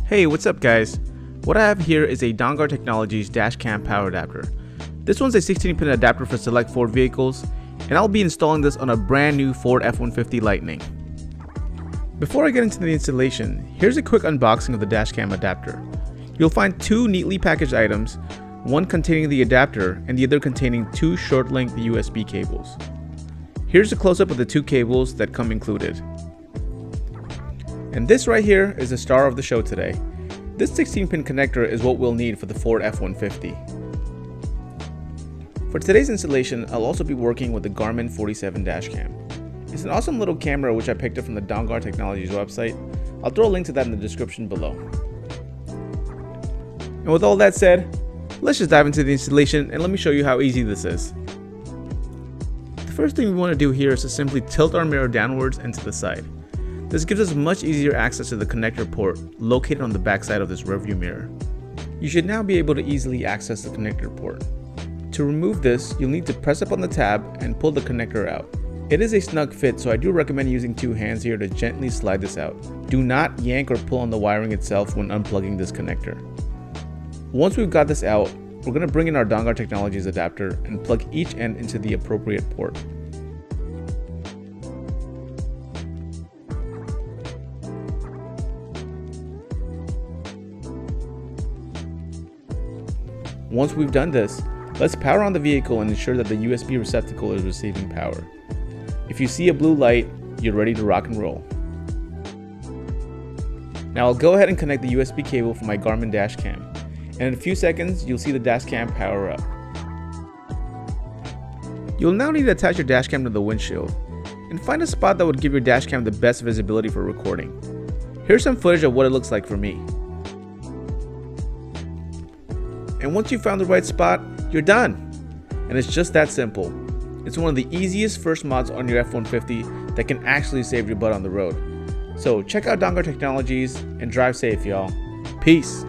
Hey, what's up guys? What I have here is a Dongar Technologies dash cam power adapter. This one's a 16-pin adapter for select Ford vehicles, and I'll be installing this on a brand new Ford F150 Lightning. Before I get into the installation, here's a quick unboxing of the dash cam adapter. You'll find two neatly packaged items, one containing the adapter and the other containing two short-length USB cables. Here's a close-up of the two cables that come included. And this right here is the star of the show today. This 16-pin connector is what we'll need for the Ford F150. For today's installation, I'll also be working with the Garmin 47 dash cam. It's an awesome little camera which I picked up from the Dongar Technologies website. I'll throw a link to that in the description below. And with all that said, let's just dive into the installation and let me show you how easy this is. The first thing we want to do here is to simply tilt our mirror downwards and to the side. This gives us much easier access to the connector port located on the back side of this rearview mirror. You should now be able to easily access the connector port. To remove this, you'll need to press up on the tab and pull the connector out. It is a snug fit, so I do recommend using two hands here to gently slide this out. Do not yank or pull on the wiring itself when unplugging this connector. Once we've got this out, we're going to bring in our Dongar Technologies adapter and plug each end into the appropriate port. Once we've done this, let's power on the vehicle and ensure that the USB receptacle is receiving power. If you see a blue light, you're ready to rock and roll. Now I'll go ahead and connect the USB cable for my Garmin dash cam, and in a few seconds you'll see the dash cam power up. You'll now need to attach your dash cam to the windshield, and find a spot that would give your dash cam the best visibility for recording. Here's some footage of what it looks like for me. And once you've found the right spot, you're done. And it's just that simple. It's one of the easiest first mods on your F-150 that can actually save your butt on the road. So check out Dongar Technologies and drive safe, y'all. Peace.